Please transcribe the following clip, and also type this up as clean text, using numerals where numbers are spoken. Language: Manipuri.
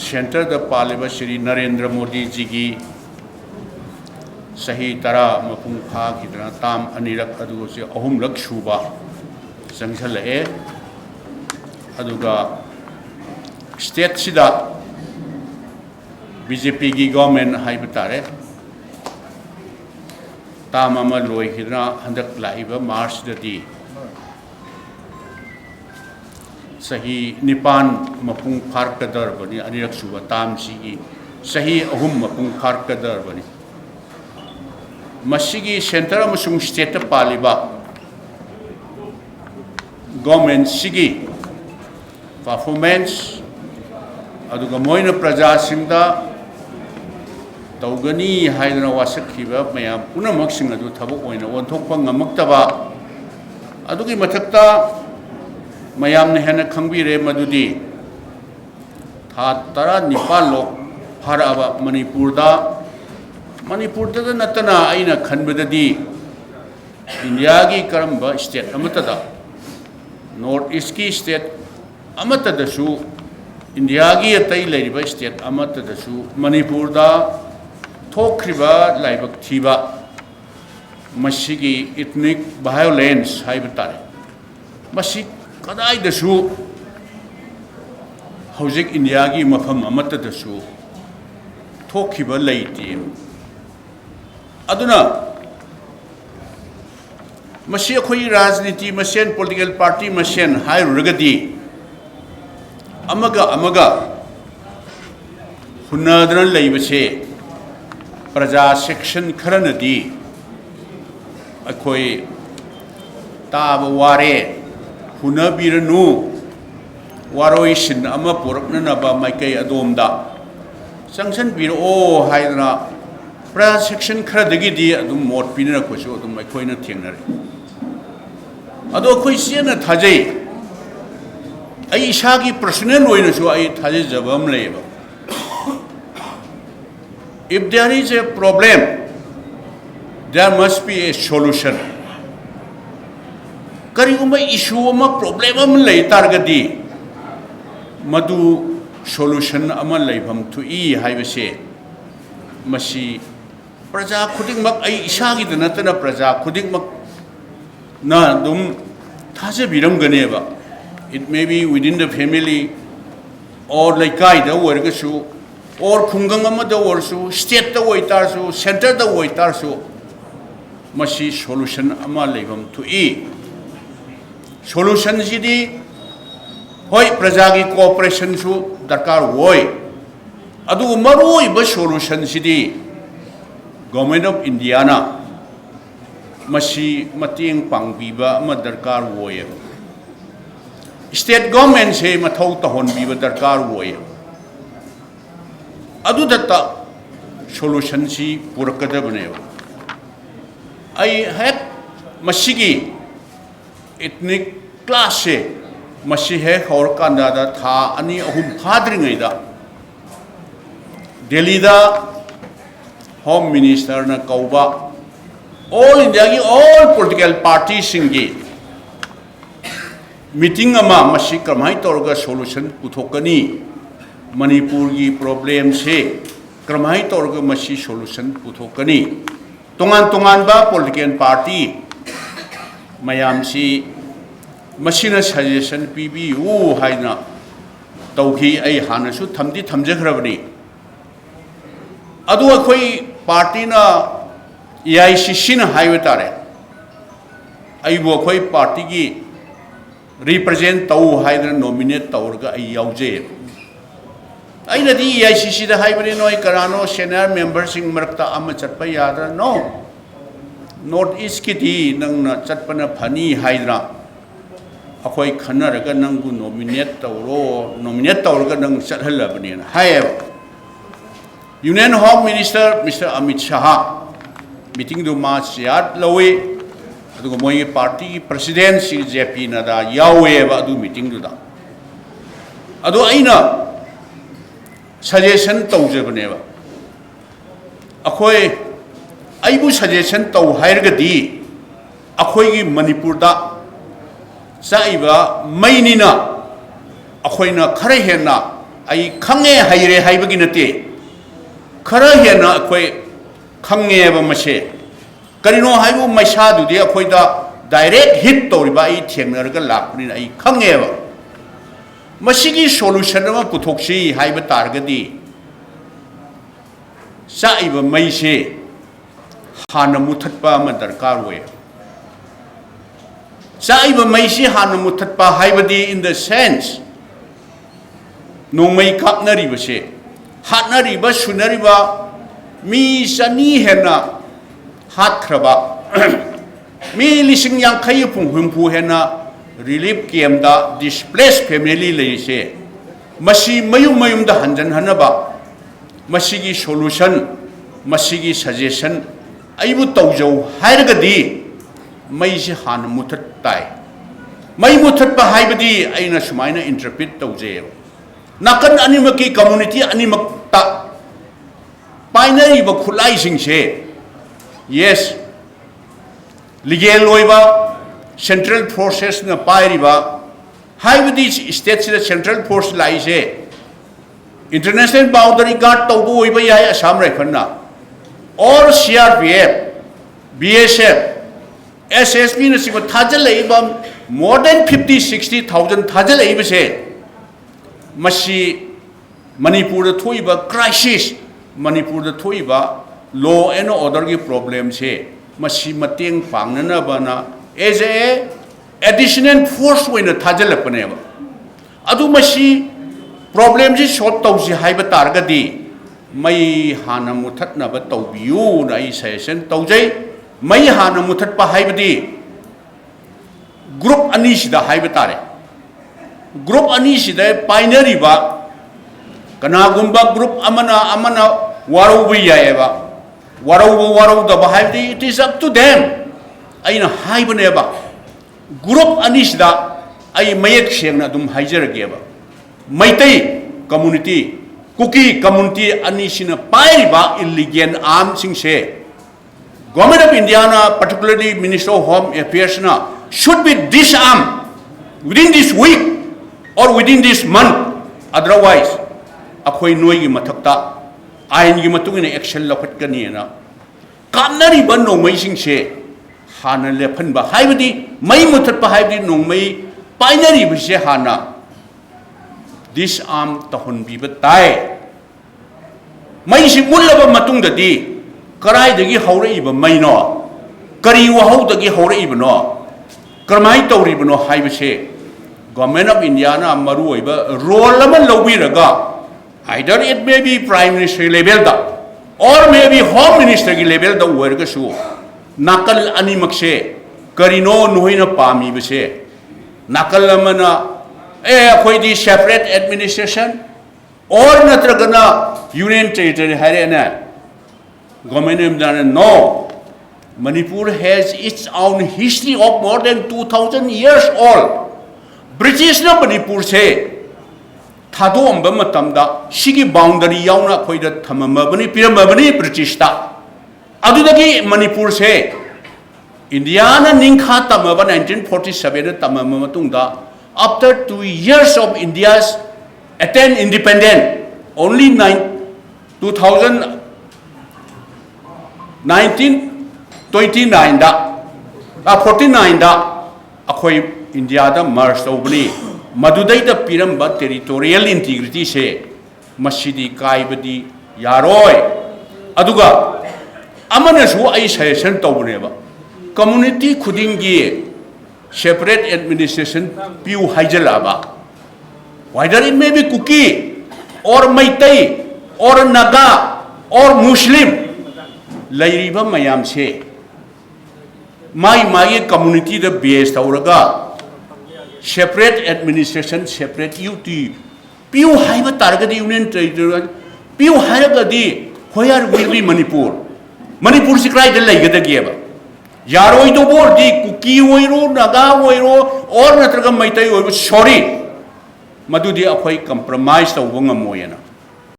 सेंटर द पालिबा श्री नरेंद्र मोदी जी की सही तरा मपुंग फा कितना ताम अनिरक अदुगो से अहुमरक सूबा संगसलए अदुगा स्टेट सिदा बीजेपी की गवर्नमेंट हाइब तारे ताम अमा लोय कितना हंदक लाइबा मार्च ददी सही निपान मपुंग फारकदर बनी अनिरक सूबा ताम सिगी सही अहुम मपुंग फारकदर बनी मसीगी सेंटर अमसुंग स्टेट पालिबा गवर्नमेंट सिगी परफॉर्मेंस अदुगा मोइना प्रजा सिंदा तौगनी हाइदना वासखिबा मयाम पुनमक सिंग अदु थबक ओइना ओंथोकपा ngamक्तबा अदुगी मथक्ता मयाम ने हेन खंगबिरे मदुदी था 19 लोक फाराबा मणिपुर नतना अना खनबदी इंडिया की करम स्टेट नॉर्थ ईस्ट की स्टेट इंडिया की अतई स्टेट मणिपुर लाइबक थीबा इथनिक वायोलेंस है तारे कदाइदसु हौजिक इंडिया की मफम अमतदसु थोखिबा लेते अदुना मसी अखोई राजनीति मसेन पॉलिटिकल पार्टी मसेन हाइरुगदी अमगा हुनदन लेबसे प्रजा सेक्शन खरनदी अखोई ताब वारे हुनबिरनु वारोइसिन अमा पुरकननबा माइकई अदोमदा संसन बिरो हाइदना प्रजा सेक्शन खरदगी मोट पीनरकोसु अखोइना थेंगनरे अदो अखोइ सेना थाजै आई इसागी पर्सनल ओइनसु आई थाजैजबा अम लेबा if there is a problem there must be a solution करिगुम इशू अमा प्रॉब्लम अम लई तारगदी मदु solution अमा लैभम थुई हाइबसे मसी प्रजा खुदिंगमक आई इसागी नतना प्रजा खुदिंगमक ना दुम थाजे बिरमगनेबा it may be within the family or laikai da wargasu or khungang amada warsu state da waitarsu center da waitarsu masi solution ama leibam to e solution jidi hoi praja gi cooperation su darkar hoi adu maroi ba solution jidi government of India na masi matieng pangbiba ama darkar hoi state government se mathau tahon biba darkar hoi adu datta solution si purakadabne ai het masigi ethnic class se masi he khor kanda da tha ani ahum phadringai da Delhi da home minister na kauba all India ki all political parties singi meeting ama masi kamai torga solution puthokani Manipur की problem से क्रमाई तौर का मसी solution पुथोकनी तोंगान बा political party मयाम सी मसीना suggestion पीबी वो हाइना तौखी ऐ हानसु थमदी थमजखरबनी अदु अखोई पार्टी ना AICC ना हाइवे तारे ऐ वो अखोई पार्टी की represent तौ हाइना nominate तौर का ऐ याउजे अइना दी AICC दा हाइबनी नोय करानो senior member सिंग मरकता अम चटपा यादरा नो नॉर्थ ईस्ट की दी नंगना चटपना फनी हाइद्रा अखोई खनरगा नंगु नॉमिनेट तौरगा नंग चटहलबनी हाइब union home minister mister Amit Shah meeting दो मा सियात लवे अदुगो मोय पार्टी की प्रेसिडेंट सी जेपी नदा यावेबा अदु मीटिंग दुदा अदु अइना सजेशन तौजबनेबा अखोई आइबु सजेशन तौ हाइरगदी अखोई की मणिपुर दा चाइबा मैनिना अखोइना खरे हेना ai khange haire haibagi nate khara hena akhoi khange ba mase karino haibu maisa du de akhoi da direct hit toriba ai thengnar ga lakni ai khange ba masigi solution ma puthokshi haiba targadi saiba maise hana muthatpa ma darkar we saiba maise hana muthatpa haibadi in the sense nongmai kapnari base hatnari ba sunari ba mi sani hena hatkraba mi lising yang khayi phung humpu hena relief camp da displaced family leise masi mayum da hanjan hanaba masigi solution masigi suggestion aibu tawjau hairagadi mai se han muthat tai mai muthat pa haibadi aina sumaina interpret tawje nakan animaki community animak ta binary ba khulai sing se yes legal loiba central forces na pairiba haibadi state se central force lai se international boundary guard tawbu oiba yai assam rifle na or CRPF BSF SSB na sigo thajal leiba more than 50-60,000 thajal leiba se masi manipur da thoiba crisis manipur da thoiba law and order gi problem se masi mateng pangnana bana as a additional force oina thajal apne ba adu masi problem ji solve tawsi haiba targadi mai hana muthatna ba tawbiu na ai session tawjai mai hana muthatpa haibadi group ani sida haiba tare group ani sida binary ba kana gumba group amana waru bi yaeba waru da ba haibadi it is up to them aina haiba ne ba group ani sida ai mayek sengna dum haijarage ba maitai community kuki community anisina paiba illegal arms sing se government of India na particularly Minister of Home Affairs na should be disarmed within this week or within this month otherwise akhoi noi gi mathakta ain gi matungina action lakhatkani na kamnari ban no mai sing se hana lephan ba haibadi mai muthatpa haibadi no mai binary bi se hana disarm tahun biba tai mai si mulaba matung da di karai dagi haure iba mai no kari wahau dagi haure iba no karmai tawri bano haiba se government of India na maru iba role lama lobi raga either it may be prime minister level da or maybe home minister ki level da werga su nakal ani makse karino nohina pami base nakal lamana akhoi di separate administration or natragana union territory harena government of no Manipur has its own history of more than 2,000 years old British na Manipur se thado amba matamda sigi boundary yauna khoi da thamama bani piramabani British ta adudagi Manipur se India na ningkha tamaba 1947 na tamama matungda after 2 years of India's attain independent only 1929 da 49 da akhoi India da merge tawbani madudai da piramba territorial integrity se masidi kaibadi yaroi aduga amana su ai suggestion tawbane ba community khudingi separate administration piu haijalaba whether it may be Kuki or Maitai or Naga or Muslim lairiba mayam se mai community the base tauraga separate administration separate UT piu haiba targadi union territory piu hairagadi where will be Manipur sikrai de laigadageba yaroi do bor di Kuki oiro Naga oiro or natraga Maitai oiro sorry madudi akhoi compromise tawba ngamoyena